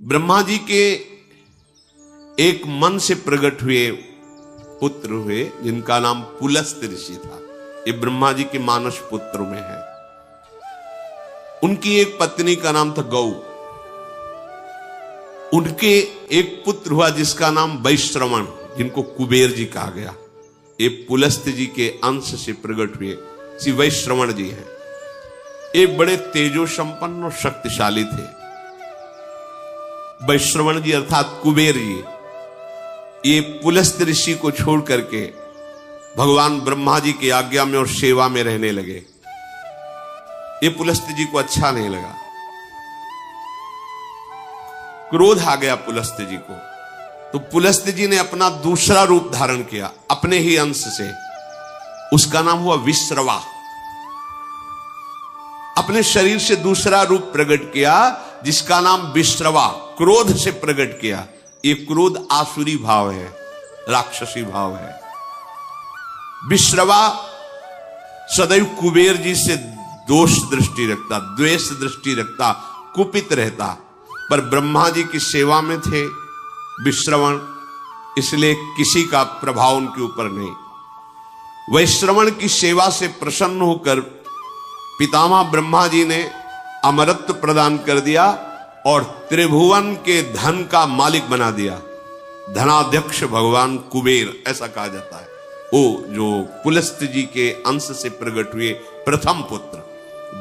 ब्रह्मा जी के एक मन से प्रकट हुए पुत्र हुए जिनका नाम पुलस्त्य ऋषि था। ये ब्रह्मा जी के मानस पुत्र में है। उनकी एक पत्नी का नाम था गौ। उनके एक पुत्र हुआ जिसका नाम वैश्रवण, जिनको कुबेर जी कहा गया। ये पुलस्त्य जी के अंश से प्रकट हुए श्री वैश्रवण जी हैं। ये बड़े तेजो संपन्न और शक्तिशाली थे। वैश्रवण जी अर्थात कुबेर जी ये पुलस्त्य ऋषि को छोड़ करके भगवान ब्रह्मा जी की आज्ञा में और सेवा में रहने लगे। ये पुलस्त्य जी को अच्छा नहीं लगा, क्रोध आ गया पुलस्त्य जी को। तो पुलस्त्य जी ने अपना दूसरा रूप धारण किया अपने ही अंश से। उसका नाम हुआ विश्रवा। अपने शरीर से दूसरा रूप प्रकट किया जिसका नाम विश्रवा। क्रोध से प्रकट किया। ये क्रोध आसुरी भाव है, राक्षसी भाव है। विश्रवा सदैव कुबेर जी से दोष दृष्टि रखता, द्वेष दृष्टि रखता, कुपित रहता। पर ब्रह्मा जी की सेवा में थे विश्रवण, इसलिए किसी का प्रभाव उनके ऊपर नहीं। वैश्रवण की सेवा से प्रसन्न होकर पितामह ब्रह्मा जी ने अमरत्व प्रदान कर दिया और त्रिभुवन के धन का मालिक बना दिया। धनाध्यक्ष भगवान कुबेर ऐसा कहा जाता है। वो जो पुलस्त्य जी के अंश से प्रकट हुए प्रथम पुत्र,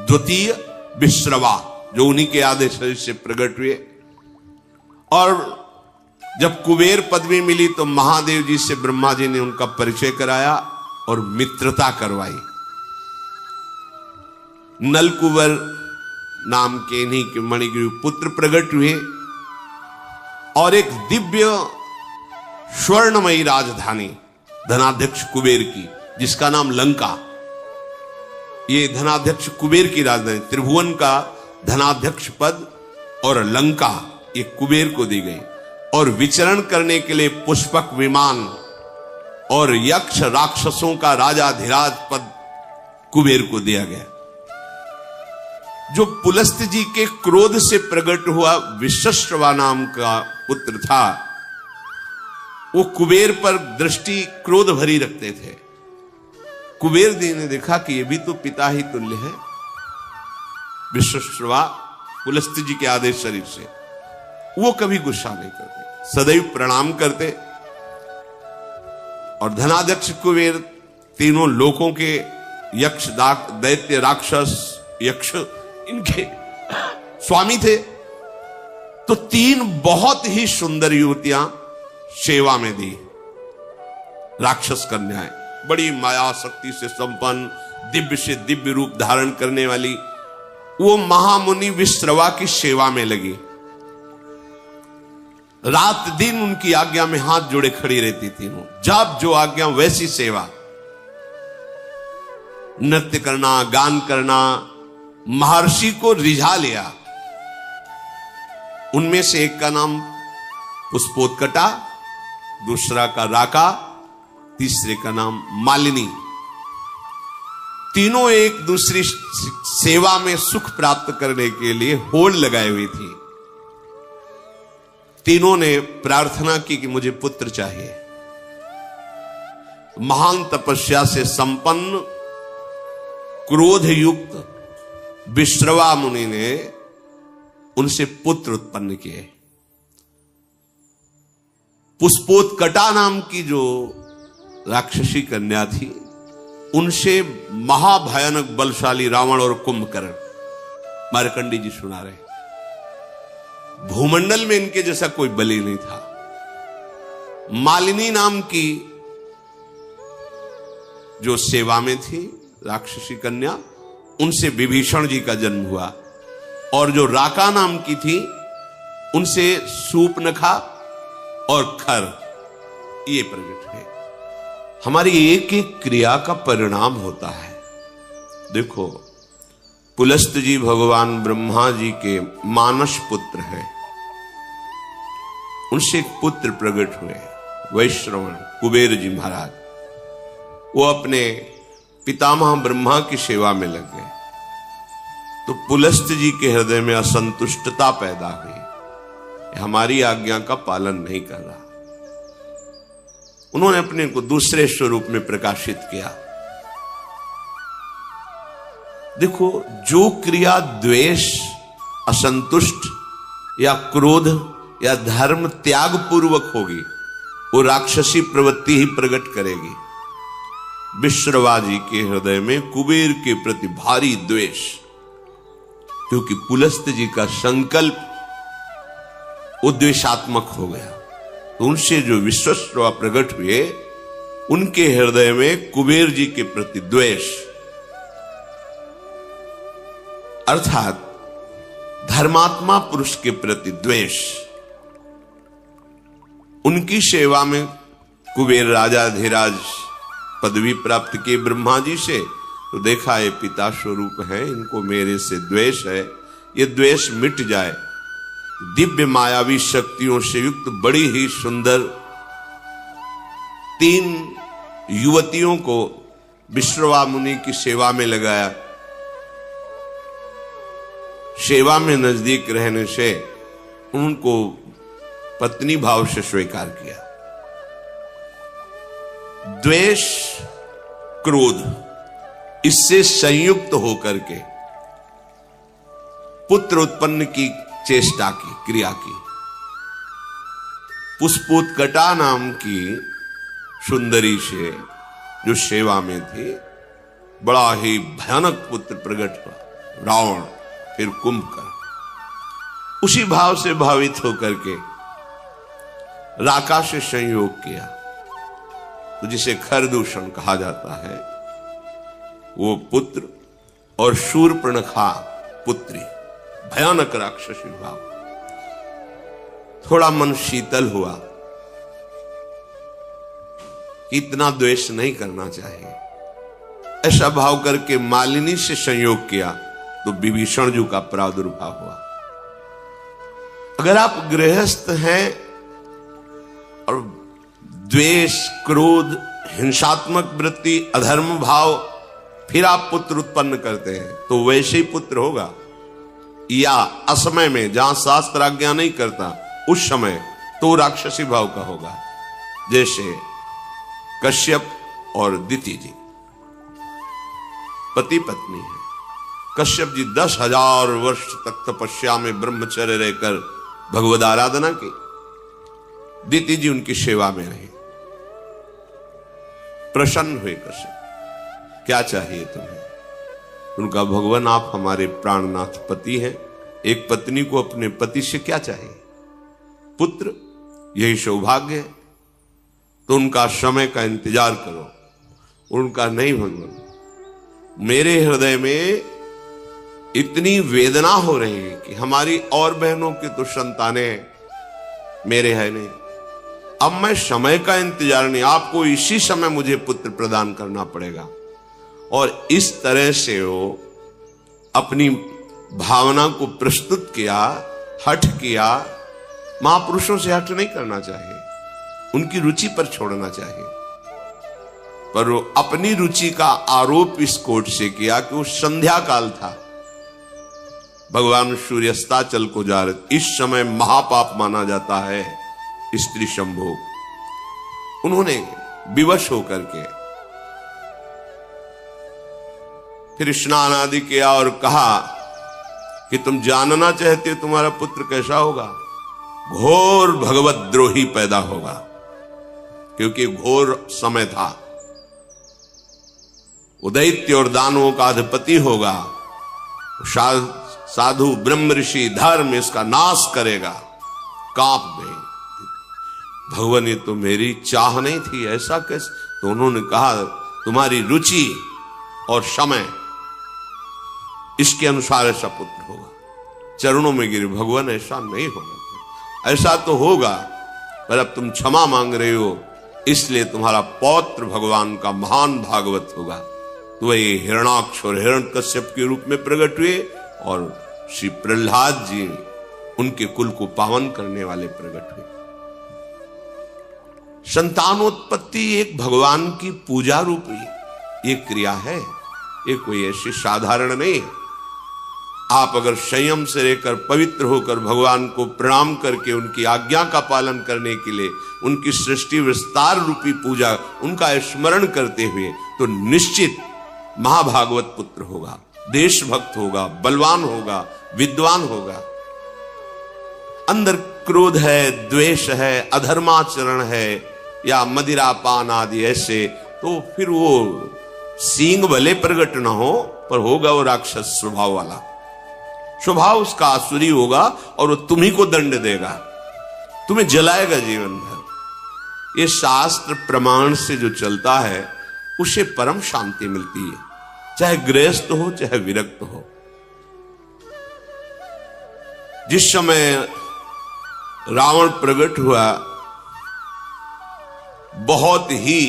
द्वितीय विश्रवा जो उन्हीं के आधे शरीर से प्रकट हुए। और जब कुबेर पदवी मिली तो महादेव जी से ब्रह्मा जी ने उनका परिचय कराया और मित्रता करवाई। नलकुबर नाम के इन्हीं के मणिगिरि पुत्र प्रकट हुए और एक दिव्य स्वर्णमयी राजधानी धनाध्यक्ष कुबेर की, जिसका नाम लंका। ये धनाध्यक्ष कुबेर की राजधानी, त्रिभुवन का धनाध्यक्ष पद और लंका ये कुबेर को दी गई। और विचरण करने के लिए पुष्पक विमान और यक्ष राक्षसों का राजाधिराज पद कुबेर को दिया गया। जो पुलस्त्य जी के क्रोध से प्रकट हुआ विश्रवा नाम का पुत्र था, वो कुबेर पर दृष्टि क्रोध भरी रखते थे। कुबेर जी ने देखा कि ये भी तो पिता ही तुल्य है। विश्रवा पुलस्त्य जी के आदेश शरीर से वो कभी गुस्सा नहीं करते, सदैव प्रणाम करते। और धनाध्यक्ष कुबेर तीनों लोकों के यक्ष दैत्य राक्षस यक्ष इनके स्वामी थे। तो तीन बहुत ही सुंदर युवतियां सेवा में दी। राक्षस कन्याएं, बड़ी माया शक्ति से संपन्न, दिव्य से दिव्य रूप धारण करने वाली, वो महामुनि विश्रवा की सेवा में लगी। रात दिन उनकी आज्ञा में हाथ जोड़े खड़ी रहती थी। जब जो आज्ञा वैसी सेवा, नृत्य करना, गान करना, महर्षि को रिझा लिया। उनमें से एक का नाम पुष्पोत्कटा, दूसरा का राका, तीसरे का नाम मालिनी। तीनों एक दूसरी सेवा में सुख प्राप्त करने के लिए होड़ लगाई हुई थी। तीनों ने प्रार्थना की कि मुझे पुत्र चाहिए। महान तपस्या से संपन्न क्रोध युक्त विश्रवा मुनि ने उनसे पुत्र उत्पन्न किए। पुष्पोत्कटा नाम की जो राक्षसी कन्या थी, उनसे महाभयानक बलशाली रावण और कुंभकर्ण, मार्कंडी जी सुना रहे, भूमंडल में इनके जैसा कोई बलि नहीं था। मालिनी नाम की जो सेवा में थी राक्षसी कन्या, उनसे विभीषण जी का जन्म हुआ। और जो राका नाम की थी, उनसे सूपनखा और खर ये प्रकट हुए। हमारी एक एक क्रिया का परिणाम होता है। देखो, पुलस्त्य जी भगवान ब्रह्मा जी के मानस पुत्र हैं। उनसे एक पुत्र प्रकट हुए वैश्रवण कुबेर जी महाराज। वो अपने पितामह ब्रह्मा की सेवा में लग गए। तो पुलस्त्य जी के हृदय में असंतुष्टता पैदा हुई। हमारी आज्ञा का पालन नहीं कर रहा। उन्होंने अपने को दूसरे स्वरूप में प्रकाशित किया। देखो, जो क्रिया द्वेष, असंतुष्ट या क्रोध या धर्म त्याग पूर्वक होगी, वो राक्षसी प्रवृत्ति ही प्रकट करेगी। विश्रवा जी के हृदय में कुबेर के प्रति भारी द्वेष, क्योंकि पुलस्त जी का संकल्प उद्वेशात्मक हो गया। तो उनसे जो विश्वश्रवा प्रकट हुए, उनके हृदय में कुबेर जी के प्रति द्वेष, अर्थात धर्मात्मा पुरुष के प्रति द्वेष। उनकी सेवा में कुबेर राजा धीराज पदवी प्राप्त किए ब्रह्मा जी से, तो देखा ये पिता स्वरूप है, इनको मेरे से द्वेष है, ये द्वेष मिट जाए। दिव्य मायावी शक्तियों से युक्त बड़ी ही सुंदर 3 युवतियों को विश्रवा मुनि की सेवा में लगाया। सेवा में नजदीक रहने से उनको पत्नी भाव से स्वीकार किया। द्वेष, क्रोध, इससे संयुक्त होकर के पुत्र उत्पन्न की चेष्टा की, क्रिया की। पुष्पोत्कटा नाम की सुंदरी से जो सेवा में थी, बड़ा ही भयानक पुत्र प्रकट हुआ, रावण, फिर कुंभकर्ण। उसी भाव से भावित होकर के राका से संयोग किया, तो जिसे खरदूषण कहा जाता है, वो पुत्र और शूर्पणखा पुत्री, भयानक राक्षसी भाव। थोड़ा मन शीतल हुआ, इतना द्वेष नहीं करना चाहिए। ऐसा भाव करके मालिनी से संयोग किया, तो विभीषण जी का प्रादुर्भाव हुआ। अगर आप गृहस्थ हैं और द्वेष, क्रोध, हिंसात्मक वृत्ति, अधर्म भाव, फिर आप पुत्र उत्पन्न करते हैं, तो वैसे ही पुत्र होगा। या असमय में, जहां शास्त्र आज्ञा नहीं करता, उस समय तो राक्षसी भाव का होगा। जैसे कश्यप और दिति जी पति पत्नी है। कश्यप जी 10,000 वर्ष तक तपस्या में ब्रह्मचर्य रहकर भगवद आराधना की। दिति जी उनकी सेवा में रहे। प्रसन्न हुए कश्यप, क्या चाहिए तुम्हें? उनका, भगवान आप हमारे प्राणनाथ पति हैं, एक पत्नी को अपने पति से क्या चाहिए? पुत्र, यही सौभाग्य है। तो उनका समय का इंतजार करो। उनका, नहीं भगवान, मेरे हृदय में इतनी वेदना हो रही है कि हमारी और बहनों की तो संतानें हैं, मेरे है नहीं। अब मैं समय का इंतजार नहीं, आपको इसी समय मुझे पुत्र प्रदान करना पड़ेगा। और इस तरह से वो अपनी भावना को प्रस्तुत किया, हठ किया। महापुरुषों से हठ नहीं करना चाहिए, उनकी रुचि पर छोड़ना चाहिए। पर वो अपनी रुचि का आरोप इस कोर्ट से किया कि वो संध्या काल था, भगवान सूर्यास्ताचल को जा रहे, इस समय महापाप माना जाता है स्त्री संभोग। उन्होंने विवश होकर के फिर स्नान आदि किया और कहा कि तुम जानना चाहते हो तुम्हारा पुत्र कैसा होगा? घोर भगवत द्रोही पैदा होगा, क्योंकि घोर समय था। उदैत्य और दानवों का अधिपति होगा, साधु ब्रह्म ऋषि धर्म इसका नाश करेगा। कांप गए। भगवान, ये तो मेरी चाह नहीं थी, ऐसा कैसे? तो उन्होंने कहा, तुम्हारी रुचि और समय इसके अनुसार ऐसा पुत्र होगा। चरणों में गिरे, भगवान ऐसा नहीं होगा। ऐसा तो होगा, पर अब तुम क्षमा मांग रहे हो, इसलिए तुम्हारा पौत्र भगवान का महान भागवत होगा। तो वही हिरणाक्ष और हिरण्यकश्यप के रूप में प्रकट हुए, और श्री प्रहलाद जी उनके कुल को पावन करने वाले प्रकट हुए। संतानोत्पत्ति एक भगवान की पूजा रूपी ये क्रिया है, ये कोई ऐसी साधारण नहीं है। आप अगर संयम से रहकर पवित्र होकर भगवान को प्रणाम करके उनकी आज्ञा का पालन करने के लिए उनकी सृष्टि विस्तार रूपी पूजा उनका स्मरण करते हुए, तो निश्चित महाभागवत पुत्र होगा, देशभक्त होगा, बलवान होगा, विद्वान होगा। अंदर क्रोध है, द्वेष है, अधर्माचरण है या मदिरापान आदि ऐसे, तो फिर वो सींग भले प्रकट ना हो पर होगा वो राक्षस स्वभाव वाला, स्वभाव उसका आसुरी होगा और वो तुम्ही को दंड देगा, तुम्हें जलाएगा जीवन भर। ये शास्त्र प्रमाण से जो चलता है उसे परम शांति मिलती है, चाहे गृहस्थ हो चाहे विरक्त हो। जिस समय रावण प्रकट हुआ बहुत ही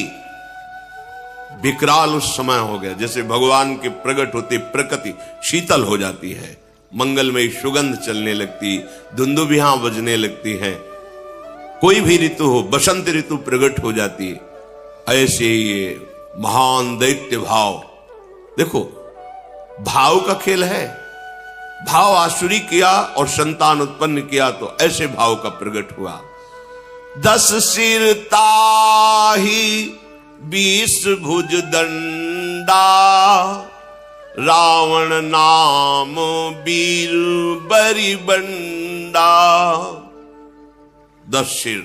विकराल उस समय हो गया, जैसे भगवान के प्रकट होते प्रकृति शीतल हो जाती है, मंगलमयी सुगंध चलने लगती, दुंदुभियां बजने लगती हैं, कोई भी ऋतु हो, बसंत ऋतु प्रकट हो जाती है। ऐसे ये महान दैत्य भाव, देखो भाव का खेल है, भाव आसुरी किया और संतान उत्पन्न किया तो ऐसे भाव का प्रकट हुआ। 10 सिर ताही 20 भुज दंडा, रावण नाम वीर बरी बंडा। 10 सिर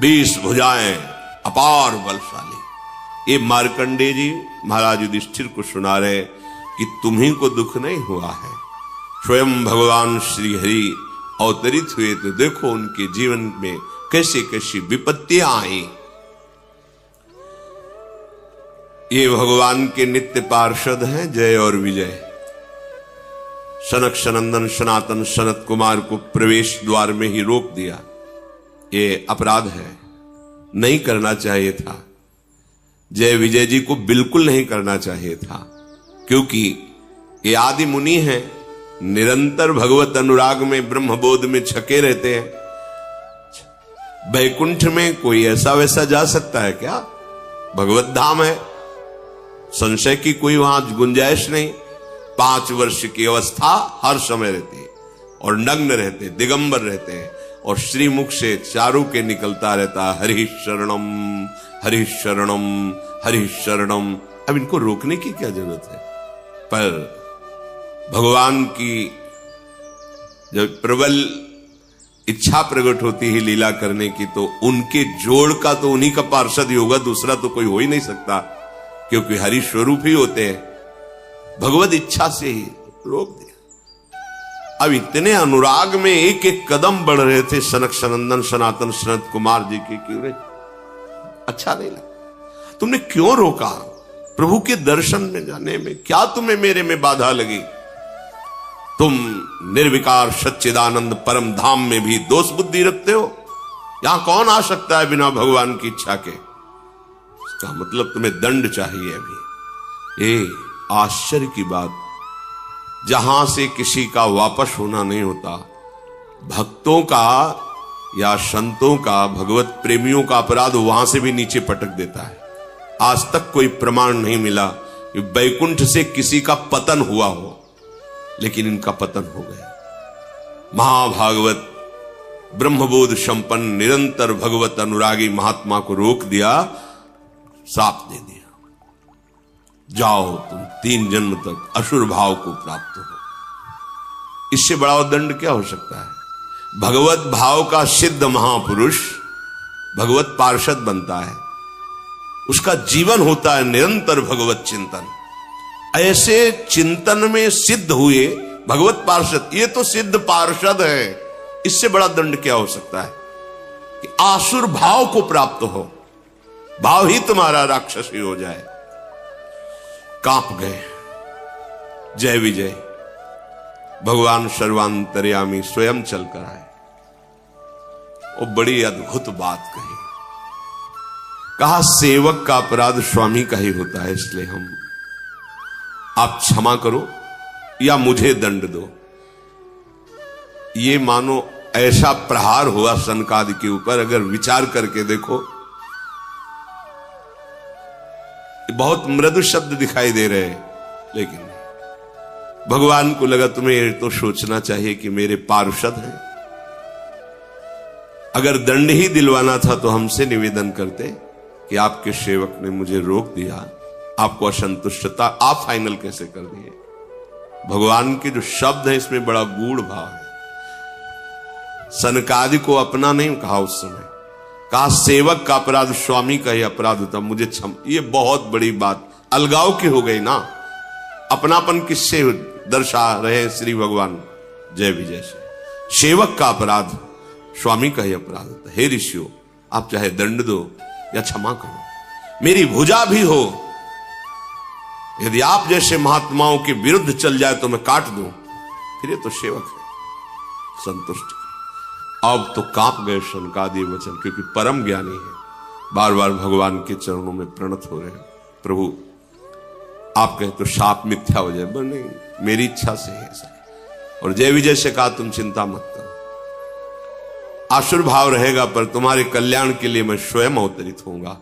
20 भुजाएं, अपार बलशाली। ये मार्कंडेय जी महाराज युधिष्ठिर को सुना रहे कि तुम्हीं को दुख नहीं हुआ है, स्वयं भगवान श्री हरि अवतरित हुए तो देखो उनके जीवन में कैसे कैसी विपत्तियां आई। ये भगवान के नित्य पार्षद हैं जय और विजय। सनक सनंदन सनातन सनत कुमार को प्रवेश द्वार में ही रोक दिया, ये अपराध है, नहीं करना चाहिए था। जय विजय जी को बिल्कुल नहीं करना चाहिए था, क्योंकि ये आदि मुनि हैं, निरंतर भगवत अनुराग में ब्रह्मबोध में छके रहते हैं। बैकुंठ में कोई ऐसा वैसा जा सकता है क्या? भगवत धाम है, संशय की कोई वहां गुंजाइश नहीं। 5 वर्ष की अवस्था हर समय रहती है और नग्न रहते, दिगंबर रहते हैं और श्रीमुख से चारों के निकलता रहता हरि शरणम हरि शरणम हरि शरणम। अब इनको रोकने की क्या जरूरत है? पर भगवान की जब प्रबल इच्छा प्रकट होती है लीला करने की, तो उनके जोड़ का तो उन्हीं का पार्षद ही होगा, दूसरा तो कोई हो ही नहीं सकता, क्योंकि हरि स्वरूप ही होते हैं। भगवत इच्छा से ही रोक दिया। अब इतने अनुराग में एक एक कदम बढ़ रहे थे सनक सनंदन सनातन सनत कुमार जी के, क्यों अच्छा नहीं लगा? तुमने क्यों रोका? प्रभु के दर्शन में जाने में क्या तुम्हें मेरे में बाधा लगी? तुम निर्विकार सच्चिदानंद परम धाम में भी दोष बुद्धि रखते हो। यहां कौन आ सकता है बिना भगवान की इच्छा के? इसका मतलब तुम्हें दंड चाहिए अभी। ये आश्चर्य की बात, जहां से किसी का वापस होना नहीं होता, भक्तों का या संतों का, भगवत प्रेमियों का अपराध वहां से भी नीचे पटक देता है। आज तक कोई प्रमाण नहीं मिला कि बैकुंठ से किसी का पतन हुआ हो, लेकिन इनका पतन हो गया। महाभागवत ब्रह्मबोध संपन्न निरंतर भगवत अनुरागी महात्मा को रोक दिया, साप दे दिया, जाओ तुम 3 जन्म तक असुर भाव को प्राप्त हो। इससे बड़ा दंड क्या हो सकता है? भगवत भाव का सिद्ध महापुरुष भगवत पार्षद बनता है, उसका जीवन होता है निरंतर भगवत चिंतन। ऐसे चिंतन में सिद्ध हुए भगवत पार्षद, ये तो सिद्ध पार्षद है, इससे बड़ा दंड क्या हो सकता है कि आसुर भाव को प्राप्त हो, भाव ही तुम्हारा राक्षस ही हो जाए। कांप गए जय विजय। भगवान सर्वांतर्यामी स्वयं चलकर आए और बड़ी अद्भुत बात कही। कहा सेवक का अपराध स्वामी का ही होता है, इसलिए आप क्षमा करो या मुझे दंड दो। ये मानो ऐसा प्रहार हुआ सनकादि के ऊपर, अगर विचार करके देखो, बहुत मृदु शब्द दिखाई दे रहे हैं, लेकिन भगवान को लगा तुम्हें तो सोचना चाहिए कि मेरे पार्षद हैं, अगर दंड ही दिलवाना था तो हमसे निवेदन करते कि आपके सेवक ने मुझे रोक दिया, आपको असंतुष्टता आप फाइनल कैसे कर दिए। भगवान के जो शब्द है इसमें बड़ा गूढ़ भाव है। सनकादि को अपना नहीं कहा उस समय, कहा सेवक का अपराध स्वामी का ही अपराध होता, मुझे क्षम। ये बहुत बड़ी बात अलगाव की हो गई ना, अपनापन किससे दर्शा रहे श्री भगवान जय विजय से। सेवक का अपराध स्वामी का ही अपराध होता। हे ऋषियों, आप चाहे दंड दो या क्षमा करो, मेरी भुजा भी हो, यदि आप जैसे महात्माओं के विरुद्ध चल जाए तो मैं काट दूं, फिर ये तो सेवक है। संतुष्ट अब तो कांप गए शनकादि वचन, क्योंकि परम ज्ञानी है। बार बार भगवान के चरणों में प्रणत हो रहे हैं, प्रभु आप कहे तो शाप मिथ्या हो जाए, पर नहीं, मेरी इच्छा से है ऐसा। और जय विजय से कहा तुम चिंता मत करो, आसुर भाव रहेगा पर तुम्हारे कल्याण के लिए मैं स्वयं अवतरित होऊंगा,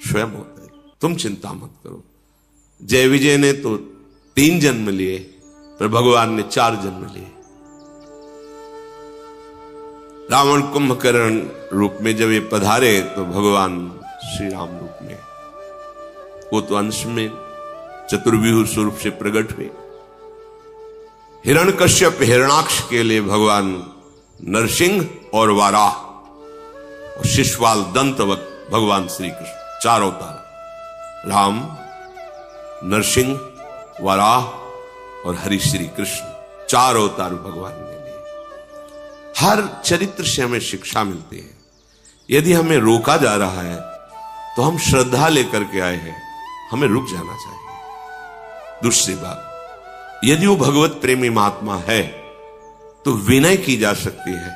स्वयं अवतरित, तुम चिंता मत करो। जय विजय ने तो 3 जन्म लिए, पर भगवान ने 4 जन्म लिए। रावण कुंभकर्ण रूप में जब ये पधारे तो भगवान श्री राम रूप में, वो तो अंश में चतुर्व्यूह स्वरूप से प्रकट हुए। हिरण्यकश्यप हिरणाक्ष के लिए भगवान नरसिंह और वाराह, और शिशुपाल दंतवत भगवान श्री कृष्ण, 4 अवतार, राम, नरसिंह, वाराह और हरि श्री कृष्ण, 4 अवतार भगवान ने लिए। हर चरित्र से हमें शिक्षा मिलती है। यदि हमें रोका जा रहा है तो हम श्रद्धा लेकर के आए हैं, हमें रुक जाना चाहिए। दूसरी बात, यदि वो भगवत प्रेमी महात्मा है तो विनय की जा सकती है,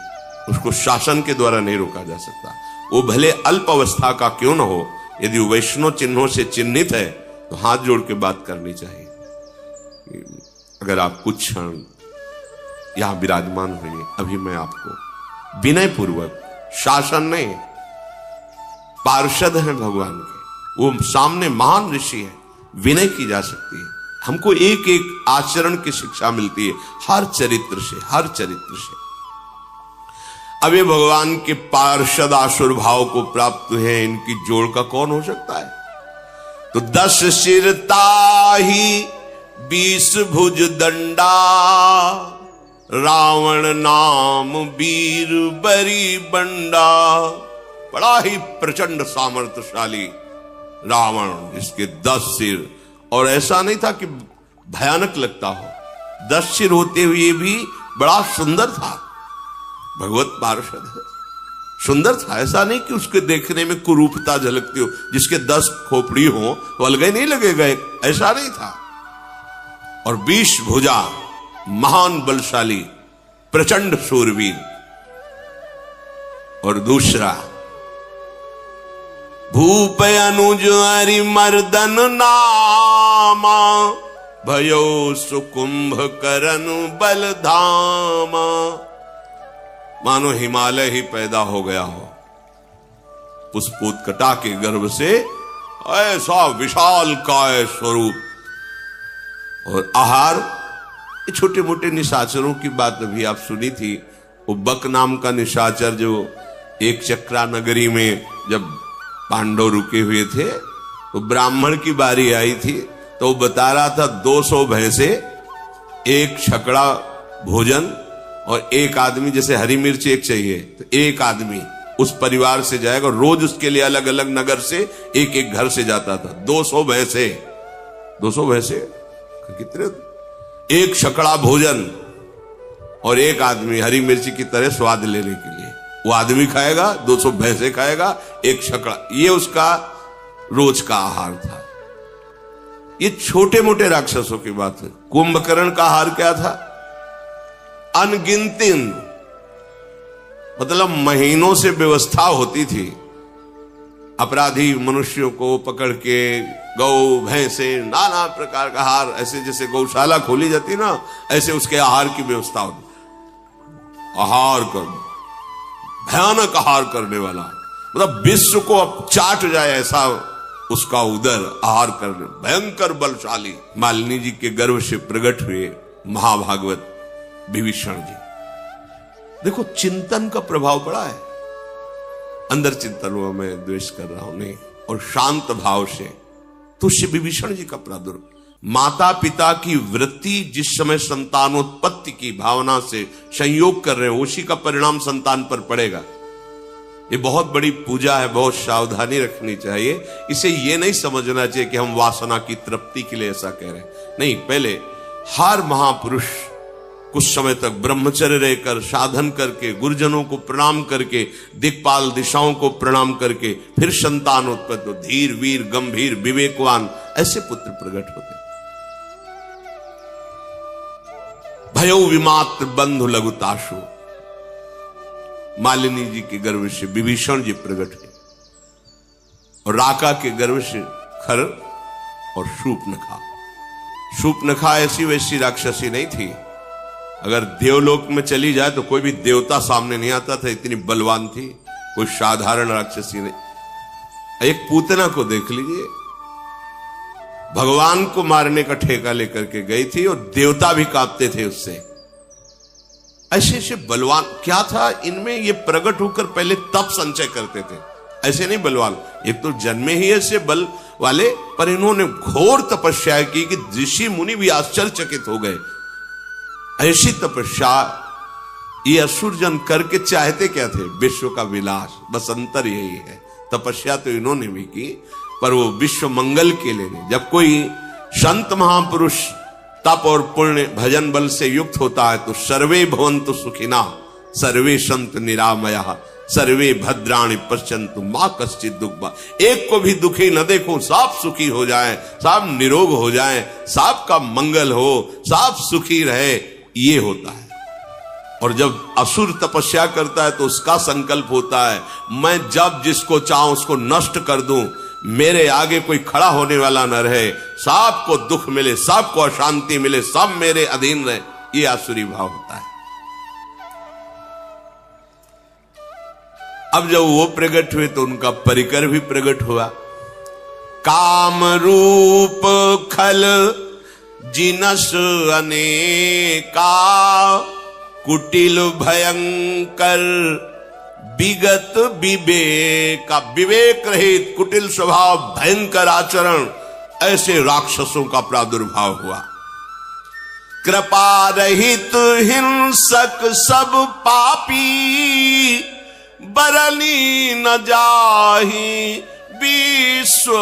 उसको शासन के द्वारा नहीं रोका जा सकता। वो भले अल्प अवस्था का क्यों न हो, यदि वो वैष्णव चिन्हों से चिन्हित है तो हाथ जोड़ के बात करनी चाहिए। अगर आप कुछ क्षण यहां विराजमान हुए, अभी मैं आपको विनय पूर्वक, शासन नहीं, पार्षद हैं भगवान के, वो सामने महान ऋषि है, विनय की जा सकती है। हमको एक एक आचरण की शिक्षा मिलती है हर चरित्र से, हर चरित्र से। अब ये भगवान के पार्षद आसुर भाव को प्राप्त हुए, इनकी जोड़ का कौन हो सकता है? तो 10 सिर ताही 20 भुज दंडा, रावण नाम वीर बरी बंडा। बड़ा ही प्रचंड सामर्थ्यशाली रावण, जिसके 10 सिर, और ऐसा नहीं था कि भयानक लगता हो, 10 सिर होते हुए भी बड़ा सुंदर था। भगवत पार्षद है, सुंदर था, ऐसा नहीं कि उसके देखने में कुरूपता झलकती हो, जिसके 10 खोपड़ी हो तो अलग नहीं लगेगा, ऐसा नहीं था। और 20 भुजा, महान बलशाली, प्रचंड शूरवीर। और दूसरा, भूप अनुज हरि मर्दन नामा, भयो सुकुंभ करन बलधामा। मानो हिमालय ही पैदा हो गया हो, पुष्पोत कटा के गर्भ से, ऐसा विशाल काय स्वरूप। और आहार, ये छोटे मोटे निशाचरों की बात अभी आप सुनी थी। वो बक नाम का निशाचर, जो एक चक्रा नगरी में जब पांडव रुके हुए थे तो ब्राह्मण की बारी आई थी, तो वो बता रहा था 200 भैंसे, 1 छकड़ा भोजन, और 1 आदमी, जैसे हरी मिर्च 1 चाहिए तो 1 आदमी उस परिवार से जाएगा, रोज उसके लिए अलग अलग नगर से एक एक घर से जाता था। 200 भैंसे, 200 भैंसे कितने, 1 छकड़ा भोजन और 1 आदमी हरी मिर्ची की तरह स्वाद लेने के लिए। वो आदमी खाएगा, 200 भैंसे खाएगा, 1 छकड़ा, ये उसका रोज का आहार था। ये छोटे मोटे राक्षसों की बात है। कुंभकर्ण का आहार क्या था? अनगिनती, मतलब महीनों से व्यवस्था होती थी, अपराधी मनुष्यों को पकड़ के गौ भैंसे नाना प्रकार का आहार, ऐसे जैसे गौशाला खोली जाती ना, ऐसे उसके आहार की व्यवस्था होती। आहार कर भयानक आहार करने वाला, मतलब विश्व को अब चाट जाए ऐसा उसका उदर, आहार करने भयंकर बलशाली। मालिनी जी के गर्भ से प्रकट हुए महाभागवत विभीषण जी। देखो चिंतन का प्रभाव पड़ा है। अंदर चिंतन हुआ मैं द्वेष कर रहा हूं नहीं, और शांत भाव से तो श्री विभीषण जी का प्रादुर्भाव, माता पिता की वृत्ति जिस समय संतानोत्पत्ति की भावना से संयोग कर रहे हो उसी का परिणाम संतान पर पड़ेगा। ये बहुत बड़ी पूजा है, बहुत सावधानी रखनी चाहिए। इसे ये नहीं समझना चाहिए कि हम वासना की तृप्ति के लिए ऐसा कह रहे हैं, नहीं। पहले हर महापुरुष कुछ समय तक ब्रह्मचर्य रहकर साधन करके गुरुजनों को प्रणाम करके दिक्पाल दिशाओं को प्रणाम करके फिर संतान उत्पत्ति हो, धीर वीर गंभीर विवेकवान ऐसे पुत्र प्रकट होते। भयो विमात्र बंधु लघुताशु, मालिनी जी के गर्भ से विभीषण जी प्रकट है, और राका के गर्भ से खर और शूर्पणखा। शूर्पणखा ऐसी वैसी राक्षसी नहीं थी, अगर देवलोक में चली जाए तो कोई भी देवता सामने नहीं आता था, इतनी बलवान थी, कोई साधारण राक्षसी नहीं। एक पूतना को देख लीजिए, भगवान को मारने का ठेका लेकर के गई थी और देवता भी कांपते थे उससे। ऐसे ऐसे बलवान क्या था इनमें, ये प्रकट होकर पहले तप संचय करते थे, ऐसे नहीं बलवान। एक तो जन्मे ही ऐसे बल वाले, पर इन्होंने घोर तपस्या की कि ऋषि मुनि भी आश्चर्यचकित हो गए। ऐसी तपस्या ये असुरजन करके चाहते क्या थे? विश्व का विलास, बस अंतर यही है। तपस्या तो इन्होंने भी की, पर वो विश्व मंगल के लिए नहीं। जब कोई संत महापुरुष तप और पुण्य भजन बल से युक्त होता है तो सर्वे भवन्तु सुखिना सर्वे संत निरामया सर्वे भद्राणि पश्यन्तु मां कश्चित् दुःख। एक को भी दुखी न देखो, सब सुखी हो जाए, सब निरोग हो जाए, सबका मंगल हो, सब सुखी रहे, ये होता है। और जब असुर तपस्या करता है तो उसका संकल्प होता है मैं जब जिसको चाहूं उसको नष्ट कर दूं, मेरे आगे कोई खड़ा होने वाला न रहे, सबको दुख मिले, सबको अशांति मिले, सब मेरे अधीन रहे, ये आसुरी भाव होता है। अब जब वो प्रकट हुए तो उनका परिकर भी प्रकट हुआ। काम रूप खल जिनस अनेका कुटिल भयंकर विगत विवेका। विवेक रहित कुटिल स्वभाव भयंकर आचरण, ऐसे राक्षसों का प्रादुर्भाव हुआ। कृपा रहित हिंसक सब पापी बरनी न जाहि विश्व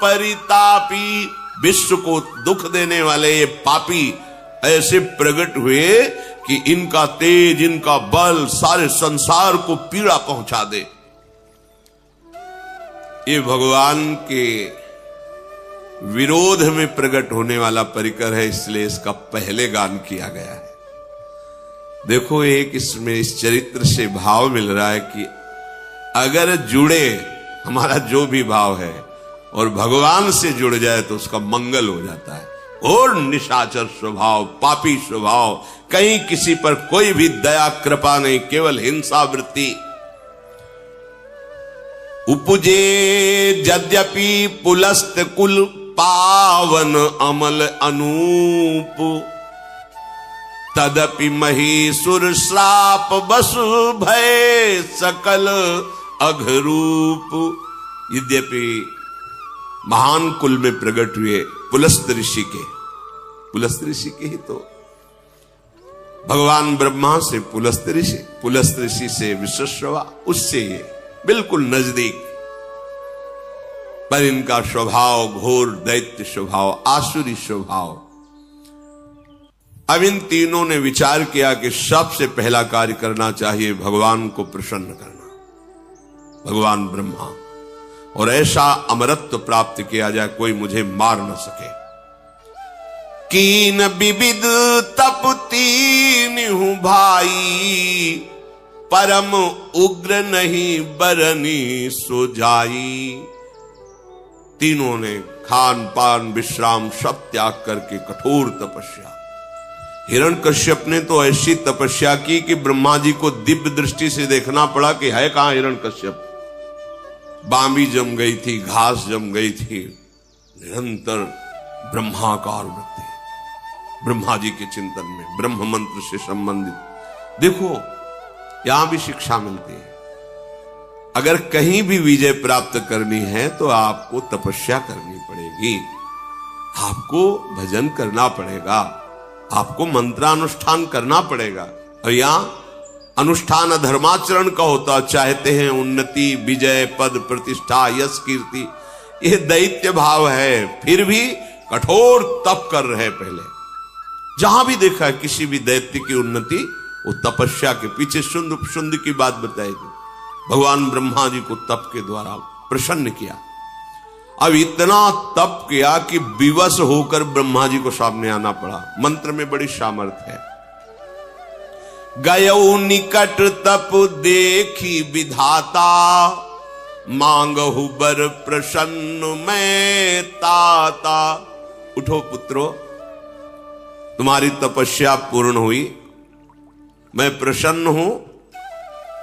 परितापी। विश्व को दुख देने वाले ये पापी ऐसे प्रकट हुए कि इनका तेज, इनका बल सारे संसार को पीड़ा पहुंचा दे। ये भगवान के विरोध में प्रकट होने वाला परिकर है, इसलिए इसका पहले गान किया गया है। देखो एक इसमें इस चरित्र से भाव मिल रहा है कि अगर जुड़े हमारा जो भी भाव है और भगवान से जुड़ जाए तो उसका मंगल हो जाता है। और निशाचर स्वभाव, पापी स्वभाव, कहीं किसी पर कोई भी दया कृपा नहीं, केवल हिंसा वृत्ति। उपजे यद्यपि पुलस्त कुल पावन अमल अनूप तदपि महीसुर श्राप बसु भय सकल अघरूप। यद्यपि महान कुल में प्रकट हुए पुलस्त ऋषि के, पुलस्त ऋषि के ही तो भगवान ब्रह्मा से पुलस्त ऋषि, पुलस्त ऋषि से विश्वश्रवा, उससे ये बिल्कुल नजदीक, पर इनका स्वभाव घोर दैत्य स्वभाव, आसुरी स्वभाव। अब इन तीनों ने विचार किया कि सबसे पहला कार्य करना चाहिए भगवान को प्रसन्न करना, भगवान ब्रह्मा, और ऐसा अमरत्व प्राप्त किया जाए कोई मुझे मार न सके। कीन विविध तप तीन हूं भाई परम उग्र नहीं बरनी सो जाई। तीनों ने खान पान विश्राम सब त्याग करके कठोर तपस्या। हिरण्यकश्यप ने तो ऐसी तपस्या की कि ब्रह्मा जी को दिव्य दृष्टि से देखना पड़ा कि है कहां हिरण्यकश्यप। बांबी जम गई थी, घास जम गई थी, निरंतर ब्रह्माकार वृत्ति। ब्रह्मा जी के चिंतन में, ब्रह्म मंत्र से संबंधित। देखो यहां भी शिक्षा मिलती है, अगर कहीं भी विजय प्राप्त करनी है तो आपको तपस्या करनी पड़ेगी, आपको भजन करना पड़ेगा, आपको मंत्रानुष्ठान करना पड़ेगा। और यहां अनुष्ठान धर्माचरण का होता, चाहते हैं उन्नति, विजय, पद, प्रतिष्ठा, यश, कीर्ति, यह दैत्य भाव है, फिर भी कठोर तप कर रहे। पहले जहां भी देखा है किसी भी दैत्य की उन्नति, वो तपस्या के पीछे। शुंद की बात बताई थी, भगवान ब्रह्मा जी को तप के द्वारा प्रसन्न किया। अब इतना तप किया कि विवश होकर ब्रह्मा जी को सामने आना पड़ा। मंत्र में बड़ी सामर्थ्य है। गयौ निकट तप देखी विधाता, मांगहु बर प्रसन्न मैं ताता। उठो पुत्रो, तुम्हारी तपस्या पूर्ण हुई, मैं प्रसन्न हूं,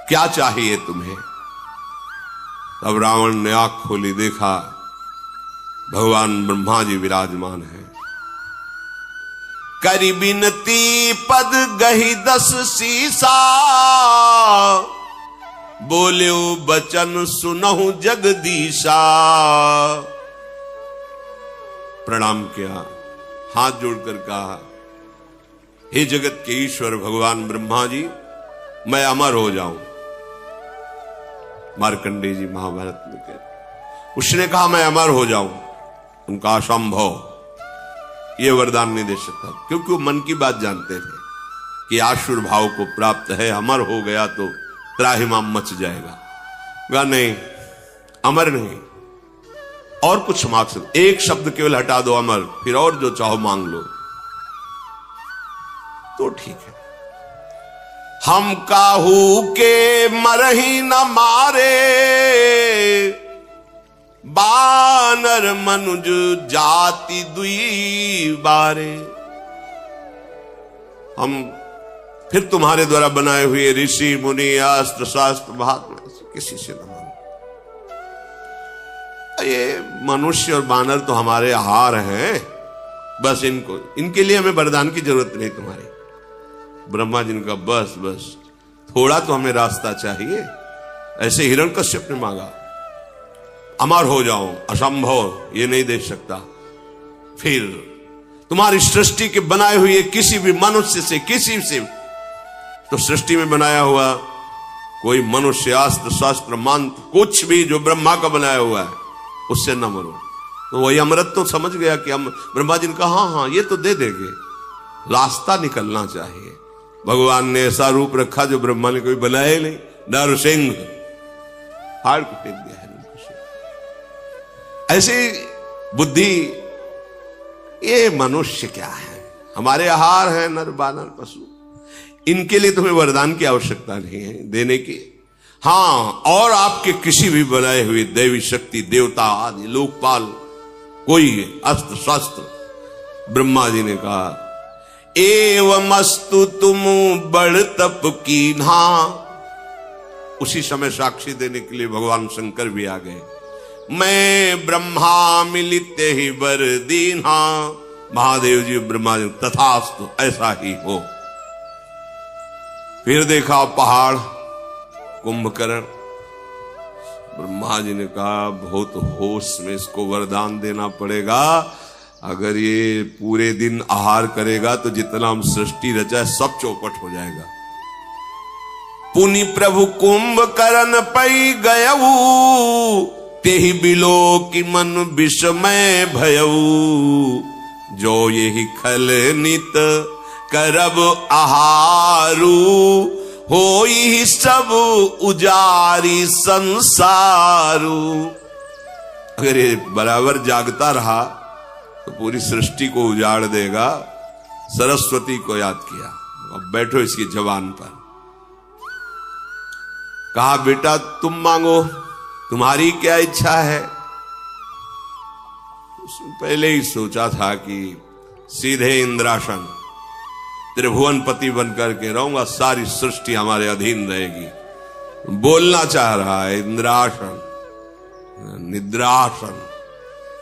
क्या चाहिए तुम्हें? तब रावण ने आंख खोली, देखा भगवान ब्रह्मा जी विराजमान है। करी बिनती पद गही 10 सीसा, बोल्यो बचन सुनहु जगदीशा। प्रणाम किया, हाथ जोड़कर कहा, हे जगत के ईश्वर भगवान ब्रह्मा जी, मैं अमर हो जाऊं। मार्कंडेय जी महाभारत में कहते, उसने कहा मैं अमर हो जाऊं। उनका असंभव, यह वरदान नहीं दे सकता, क्योंकि वो मन की बात जानते थे कि आसुर भाव को प्राप्त है, अमर हो गया तो त्राहिमाम मच जाएगा। कहा नहीं, अमर नहीं, और कुछ मांग सकते, एक शब्द केवल हटा दो अमर, फिर और जो चाहो मांग लो तो ठीक है। हम काहू के मरही न मारे, बानर मनुज जाति दुई बारे। हम फिर तुम्हारे द्वारा बनाए हुए ऋषि मुनि अस्त्र शास्त्र महात्मा किसी से न मानो। ये मनुष्य और बानर तो हमारे आहार हैं, बस इनके लिए हमें वरदान की जरूरत नहीं तुम्हारी। ब्रह्मा जी ने कहा बस बस, थोड़ा तो हमें रास्ता चाहिए। ऐसे हिरण्यकश्यप ने मांगा, अमर हो जाऊं, असंभव, ये नहीं दे सकता। फिर तुम्हारी सृष्टि के बनाए हुए किसी भी मनुष्य से, किसी से, तो सृष्टि में बनाया हुआ कोई मनुष्य, अस्त्र शास्त्र मंत्र, कुछ भी जो ब्रह्मा का बनाया हुआ है, उससे न मरो। तो वही अमृत तो समझ गया कि हम, ब्रह्मा जी ने कहा हाँ हाँ ये तो दे देंगे, रास्ता निकलना चाहिए। भगवान ने ऐसा रूप रखा जो ब्रह्मा ने कोई बनाया नहीं, नरसिंह, हाड़ को फेंक दिया है। ऐसी बुद्धि, ये मनुष्य क्या है, हमारे आहार है नर बानर पशु, इनके लिए तुम्हें वरदान की आवश्यकता नहीं है देने की। हां, और आपके किसी भी बनाए हुए दैवी शक्ति, देवता आदि लोकपाल, कोई अस्त्र शस्त्र। ब्रह्मा जी ने कहा एवमस्तु तुम बड़ तप कीन्हा। उसी समय साक्षी देने के लिए भगवान शंकर भी आ गए। मैं ब्रह्मा मिलित ही बर दीन्हा। महादेव जी ब्रह्मा जी, तथास्तु, ऐसा ही हो। फिर देखा पहाड़, कुंभकर्ण। ब्रह्मा जी ने कहा बहुत होश में इसको वरदान देना पड़ेगा, अगर ये पूरे दिन आहार करेगा तो जितना हम सृष्टि रचा है सब चौपट हो जाएगा। पुनि प्रभु कुंभकर्ण पै गयऊ, तेहि बिलो की मन विषमय भयऊ। जो यही खल नित करब आहारू, होई सब उजारी संसारू। अगर ये बराबर जागता रहा तो पूरी सृष्टि को उजाड़ देगा। सरस्वती को याद किया, अब बैठो इसकी जबान पर। कहा बेटा तुम मांगो, तुम्हारी क्या इच्छा है? उसने पहले ही सोचा था कि सीधे इंद्रासन, त्रिभुवनपति बनकर के रहूंगा, सारी सृष्टि हमारे अधीन रहेगी। बोलना चाह रहा है इंद्रासन, निद्रासन।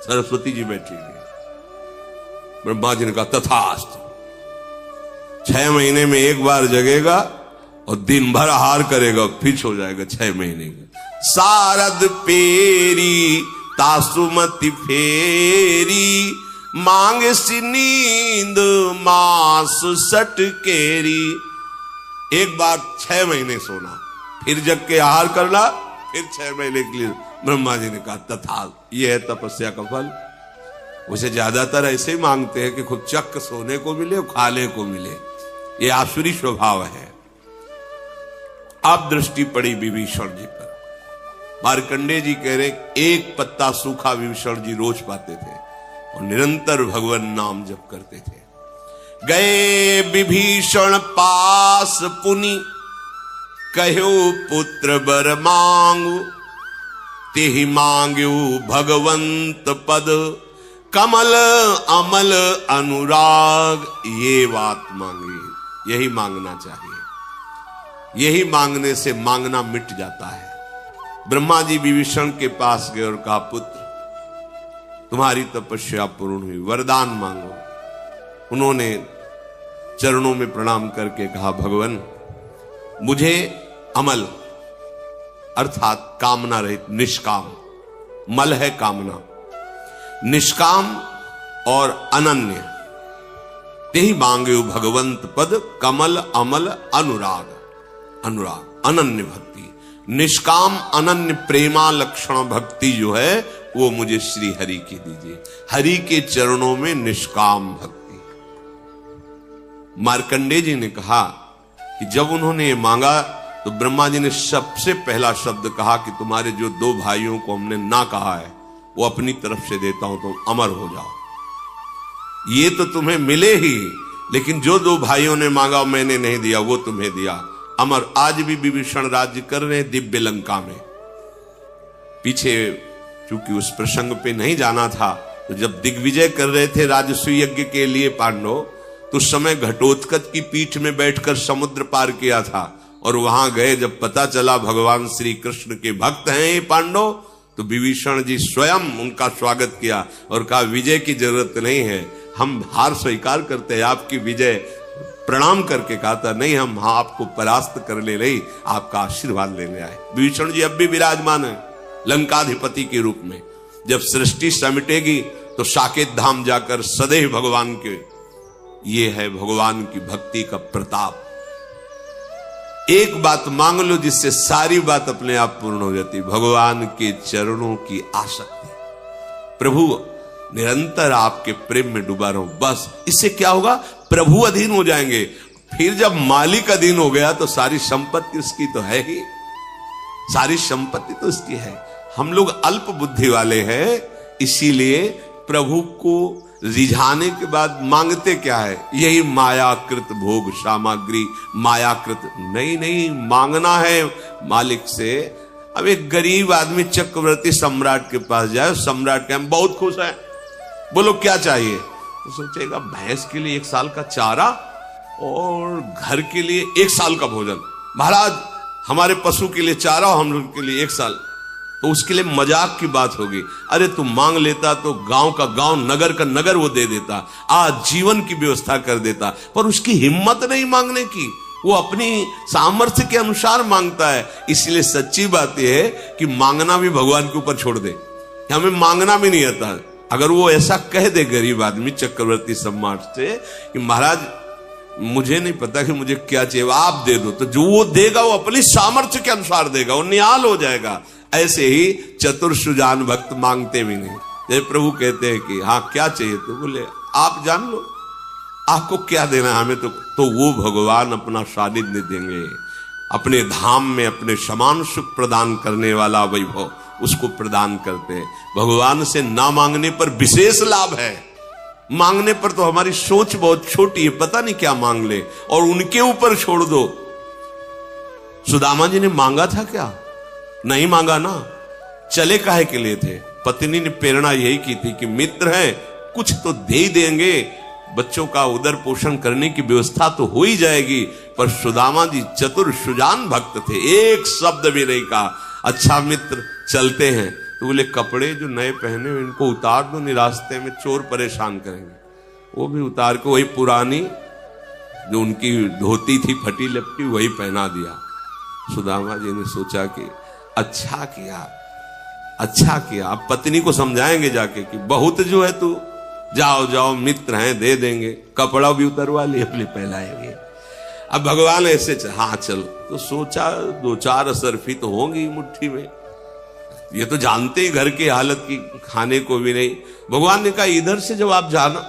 सरस्वती जी बैठी हुई। ब्रह्मा जी ने कहा तथास्तु, 6 महीने में एक बार जगेगा और दिन भर आहार करेगा, फिर सो जाएगा 6 महीने का। सारद पेरी तासुमति फेरी, मांगे सी नींद मास सटकेरी। एक बार 6 महीने सोना, फिर जग के आहार करना, फिर 6 महीने के लिए। ब्रह्मा जी ने कहा तथा, यह है तपस्या का फल। उसे ज्यादातर ऐसे ही मांगते हैं कि खुद चक्क सोने को मिले और खाने को मिले, यह आसुरी स्वभाव है। अब दृष्टि पड़ी विभीषण जी पर। मार्कंडेय जी कह रहे एक पत्ता सूखा विभीषण जी रोज पाते थे और निरंतर भगवान नाम जप करते थे। गए विभीषण पास पुनि, कहो पुत्र बर मांगू, तेहि मांग्यो भगवंत पद, कमल अमल अनुराग। ये बात मांगी, यही मांगना चाहिए। यही मांगने से मांगना मिट जाता है। ब्रह्मा जी विभीषण के पास गए और कहा पुत्र तुम्हारी तपस्या पूर्ण हुई, वरदान मांगो। उन्होंने चरणों में प्रणाम करके कहा भगवान मुझे अमल अर्थात कामना रहित निष्काम, मल है कामना, निष्काम और अनन्य, तेहि मांगे भगवंत पद, कमल अमल अनुराग। अनुराग अनन्य भक्ति, निष्काम अनन्य प्रेमा लक्षण भक्ति जो है वो मुझे श्री हरि की दीजिए। हरि के चरणों में निष्काम भक्ति। मार्कंडेय जी ने कहा कि जब उन्होंने ये मांगा तो ब्रह्मा जी ने सबसे पहला शब्द कहा कि तुम्हारे जो 2 भाइयों को हमने ना कहा है वो अपनी तरफ से देता हूं, तुम अमर हो जाओ। ये तो तुम्हें मिले ही, लेकिन जो 2 भाइयों ने मांगा मैंने नहीं दिया वो तुम्हें दिया। अमर आज भी विभीषण राज्य कर रहे हैं दिव्य लंका में। पीछे चूंकि उस प्रसंग पे नहीं जाना था, तो जब दिग्विजय कर रहे थे राजसूय यज्ञ के लिए पांडव, तो उस समय घटोत्कच की पीठ में बैठकर समुद्र पार किया था। और वहां गए, जब पता चला भगवान श्री कृष्ण के भक्त हैं ये पांडव, तो विभीषण जी स्वयं उनका स्वागत किया और कहा विजय की जरूरत नहीं है, हम हार स्वीकार करते हैं, आपकी विजय। प्रणाम करके कहा था नहीं, हम आपको परास्त करने नहीं, आपका आशीर्वाद लेने आए। विभीषण जी अब भी विराजमान है लंकाधिपति के रूप में। जब सृष्टि समिटेगी तो साकेत धाम जाकर सदैव भगवान के, ये है भगवान की भक्ति का प्रताप। एक बात मांग लो जिससे सारी बात अपने आप पूर्ण हो जाती, भगवान के चरणों की आसक्ति। प्रभु निरंतर आपके प्रेम में डूबा रहो, बस। इससे क्या होगा, प्रभु अधीन हो जाएंगे। फिर जब मालिक अधीन हो गया तो सारी संपत्ति उसकी तो है ही, सारी संपत्ति तो उसकी है। हम लोग अल्प बुद्धि वाले हैं, इसीलिए प्रभु को रिझाने के बाद मांगते क्या है, यही मायाकृत भोग सामग्री, मायाकृत। नहीं, मांगना है मालिक से। अब एक गरीब आदमी चक्रवर्ती सम्राट के पास जाए, सम्राट के हम बहुत खुश हैं, बोलो क्या चाहिए, तो सोचेगा भैंस के लिए 1 साल का चारा और घर के लिए 1 साल का भोजन। महाराज हमारे पशु के लिए चारा और हम लोग के लिए 1 साल, तो उसके लिए मजाक की बात होगी। अरे तुम मांग लेता तो गांव का गांव, नगर का नगर वो दे देता, आज जीवन की व्यवस्था कर देता। पर उसकी हिम्मत नहीं मांगने की, वो अपनी सामर्थ्य के अनुसार मांगता है। इसलिए सच्ची बात यह है कि मांगना भी भगवान के ऊपर छोड़ दे, हमें मांगना भी नहीं आता। अगर वो ऐसा कह दे गरीब आदमी चक्रवर्ती सम्राट से कि महाराज मुझे नहीं पता कि मुझे क्या चाहिए, आप दे दो, तो जो वो देगा वो अपनी सामर्थ्य के अनुसार देगा, वो निहाल हो जाएगा। ऐसे ही चतुर सुजान भक्त मांगते भी नहीं। जैसे प्रभु कहते हैं कि हाँ क्या चाहिए, तो बोले आप जान लो आपको क्या देना है हमें, तो वो भगवान अपना सानिध्य देंगे, अपने धाम में अपने समान सुख प्रदान करने वाला वैभव उसको प्रदान करते हैं। भगवान से ना मांगने पर विशेष लाभ है, मांगने पर तो हमारी सोच बहुत छोटी है, पता नहीं क्या मांग ले, और उनके ऊपर छोड़ दो। सुदामा जी ने मांगा था क्या, नहीं मांगा ना, चले काहे के लिए थे। पत्नी ने प्रेरणा यही की थी कि मित्र हैं कुछ तो दे ही देंगे, बच्चों का उदर पोषण करने की व्यवस्था तो हो ही जाएगी। पर सुदामा जी चतुर सुजान भक्त थे, एक शब्द भी नहीं कहा। अच्छा मित्र चलते हैं, तो बोले कपड़े जो नए पहने हुए इनको उतार दो, नहीं रास्ते में चोर परेशान करेंगे। वो भी उतार के वही पुरानी जो उनकी धोती थी फटी लपटी वही पहना दिया। सुदामा जी ने सोचा कि अच्छा किया, अच्छा किया। अब पत्नी को समझाएंगे जाके कि बहुत जो है तू, जाओ जाओ मित्र हैं दे देंगे, कपड़ा भी उतरवा लिए अपने पहनाएंगे। अब भगवान ऐसे हाँ चल, तो सोचा 2-4 असरफी तो होंगी मुट्ठी में, ये तो जानते ही घर की हालत की, खाने को भी नहीं। भगवान ने कहा इधर से जब आप जाना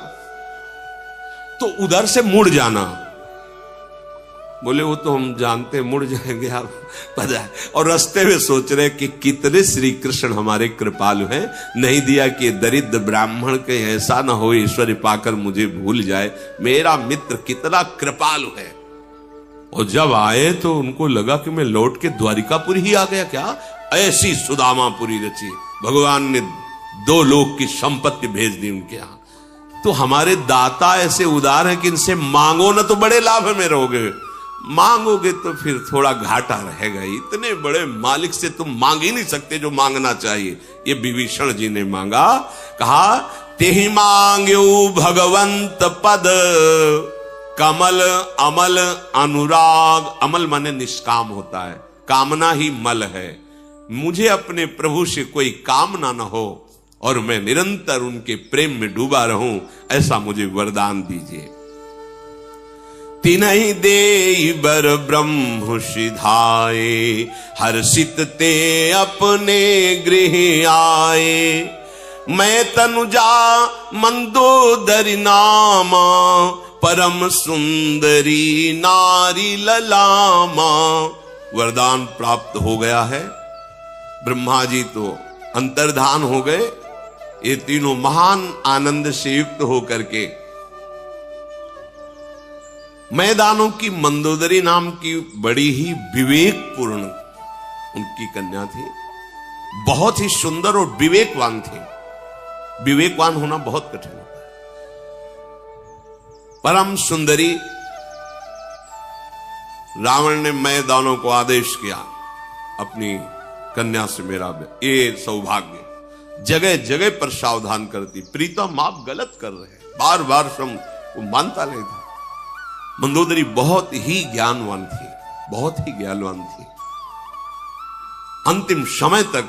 तो उधर से मुड़ जाना। बोले वो तो हम जानते, मुड़ जाएंगे आप पता है। और रास्ते में सोच रहे कि कितने श्री कृष्ण हमारे कृपालु हैं, नहीं दिया कि दरिद्र ब्राह्मण के ऐसा ना हो ईश्वरी पाकर मुझे भूल जाए, मेरा मित्र कितना कृपालु है। और जब आए तो उनको लगा कि मैं लौट के द्वारिकापुरी ही आ गया क्या। ऐसी सुदामापुरी रची, भगवान ने 2 लोक की संपत्ति भेज दी उनके यहां। तो हमारे दाता ऐसे उदार हैं कि इनसे मांगो ना तो बड़े लाभ में रहोगे, मांगोगे तो फिर थोड़ा घाटा रहेगा। इतने बड़े मालिक से तुम मांग ही नहीं सकते जो मांगना चाहिए। ये विभीषण जी ने मांगा, कहा तेहि मांग्यो भगवंत पद, कमल अमल अनुराग। अमल माने निष्काम होता है, कामना ही मल है। मुझे अपने प्रभु से कोई कामना न हो और मैं निरंतर उनके प्रेम में डूबा रहूं, ऐसा मुझे वरदान दीजिए। तिन्हि देई बर ब्रह्म सिधाए, हर्षित ते अपने गृह आए। मैं तनुजा मंदोदरी नामा, परम सुंदरी नारी ललामा। वरदान प्राप्त हो गया है। ब्रह्मा जी तो अंतर्धान हो गए। ये तीनों महान आनंद से युक्त होकर के मैदानों की मंदोदरी नाम की बड़ी ही विवेकपूर्ण उनकी कन्या थी, बहुत ही सुंदर और विवेकवान थे। विवेकवान होना बहुत कठिन होता है। परम सुंदरी। रावण ने मैदानों को आदेश किया अपनी कन्या से मेरा ये सौभाग्य, जगह जगह पर सावधान करती, प्रीतम आप गलत कर रहे हैं, बार बार वो मानता नहीं था। मंदोदरी बहुत ही ज्ञानवान थी, बहुत ही ज्ञानवान थी। अंतिम समय तक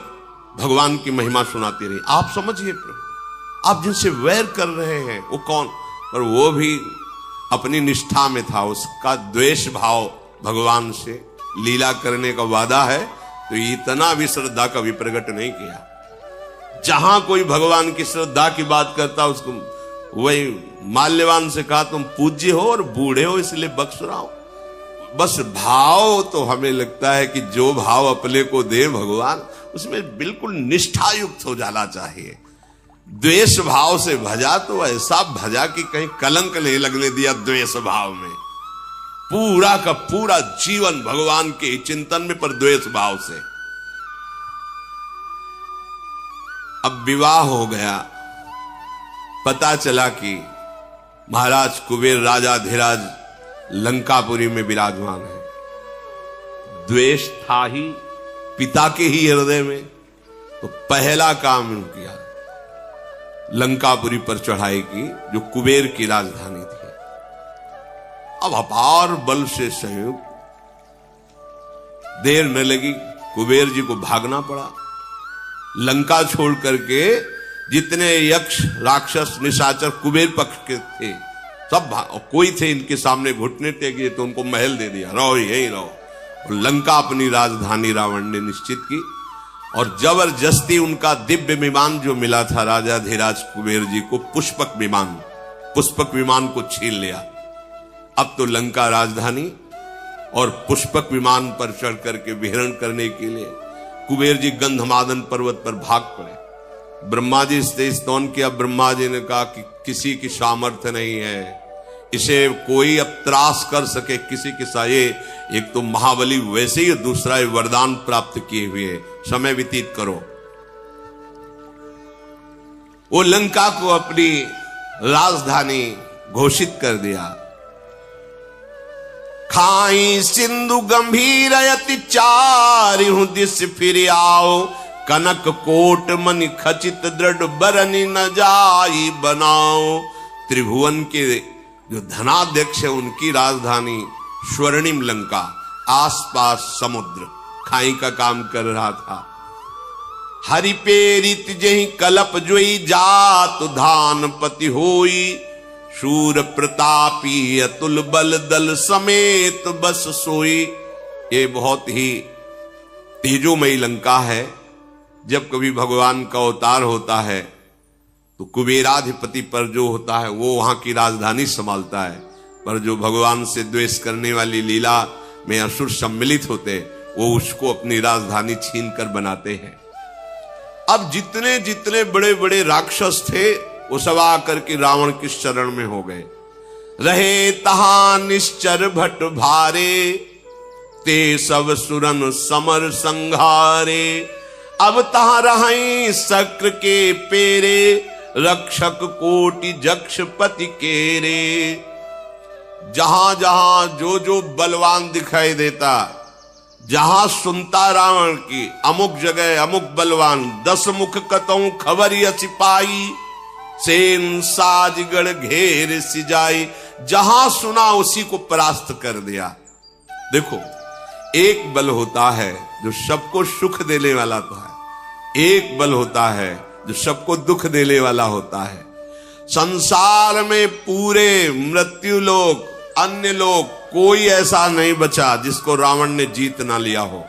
भगवान की महिमा सुनाती रही। आप समझिए प्रभु, आप जिनसे वैर कर रहे हैं वो कौन, पर वो भी अपनी निष्ठा में था। उसका द्वेष भाव भगवान से, लीला करने का वादा है तो इतना भी श्रद्धा कभी प्रकट नहीं किया। जहां कोई भगवान की श्रद्धा की बात करता उसको वही माल्यवान से कहा तुम पूज्य हो और बूढ़े हो इसलिए बख्श रहा हूं। बस भाव तो हमें लगता है कि जो भाव अपने को दे भगवान, उसमें बिल्कुल निष्ठा युक्त हो जाना चाहिए। द्वेष भाव से भजा तो ऐसा भजा कि कहीं कलंक नहीं लगने दिया द्वेष भाव में। पूरा का पूरा जीवन भगवान के चिंतन में, पर द्वेष भाव से। अब विवाह हो गया, पता चला कि महाराज कुबेर राजा धीराज लंकापुरी में विराजमान है। द्वेष था ही पिता के ही हृदय में, तो पहला काम किया लंकापुरी पर चढ़ाई की, जो कुबेर की राजधानी थी। अब अपार बल से संयुक्त, देर न लगी, कुबेर जी को भागना पड़ा। लंका छोड़ करके जितने यक्ष राक्षस निशाचर कुबेर पक्ष के थे सब कोई थे इनके सामने घुटने टेके तो उनको महल दे दिया, रहो यही रहो। और लंका अपनी राजधानी रावण ने निश्चित की और जबरदस्ती उनका दिव्य विमान जो मिला था राजा धीराज कुबेर जी को, पुष्पक विमान को छीन लिया। अब तो लंका राजधानी और पुष्पक विमान पर चढ़ करके विहरण करने के लिए कुबेर जी गंधमादन पर्वत पर भाग पड़े। ब्रह्मा जी से स्तवन किया। ब्रह्मा जी ने कहा कि किसी की सामर्थ्य नहीं है, इसे कोई अब त्रास कर सके किसी के साये। एक तो महाबली वैसे ही, दूसरा वरदान प्राप्त किए हुए, समय व्यतीत करो। वो लंका को अपनी राजधानी घोषित कर दिया। खाई सिंधु गंभीर अति चारिहु दिस फिर आओ, कनक कोट मनि खचित दृढ़ बरनि न जाई बनाओ। त्रिभुवन के जो धनाध्यक्ष है उनकी राजधानी स्वर्णिम लंका, आसपास समुद्र, खाई का काम कर रहा था। हरि पेरित जहि कलप जोई, जात धान पति होई, शूर प्रतापी अतुल बल दल समेत बस सोई। ये बहुत ही तेजोमयी लंका है। जब कभी भगवान का अवतार होता है तो कुबेराधिपति पर जो होता है वो वहां की राजधानी संभालता है, पर जो भगवान से द्वेष करने वाली लीला में असुर सम्मिलित होते वो उसको अपनी राजधानी छीन कर बनाते हैं। अब जितने जितने बड़े बड़े राक्षस थे वो सब आकर के रावण के शरण में हो गए। रहे तहा निश्चर भट भारे, ते सब सुरन समर संघारे। अब तहा रहे शक्र के पेरे, रक्षक कोटि जक्ष पति केरे। जहां जहां जो जो बलवान दिखाई देता, जहां सुनता रावण की अमुक जगह अमुक बलवान, 10 मुख कतौ खबर सिपाही, सेन साजगढ़ घेर सिजाई। जहां सुना उसी को परास्त कर दिया। देखो, एक बल होता है जो सबको सुख देने वाला होता है, एक बल होता है जो सबको दुख देने वाला होता है। संसार में पूरे मृत्यु लोक, अन्य लोक, कोई ऐसा नहीं बचा जिसको रावण ने जीत ना लिया हो।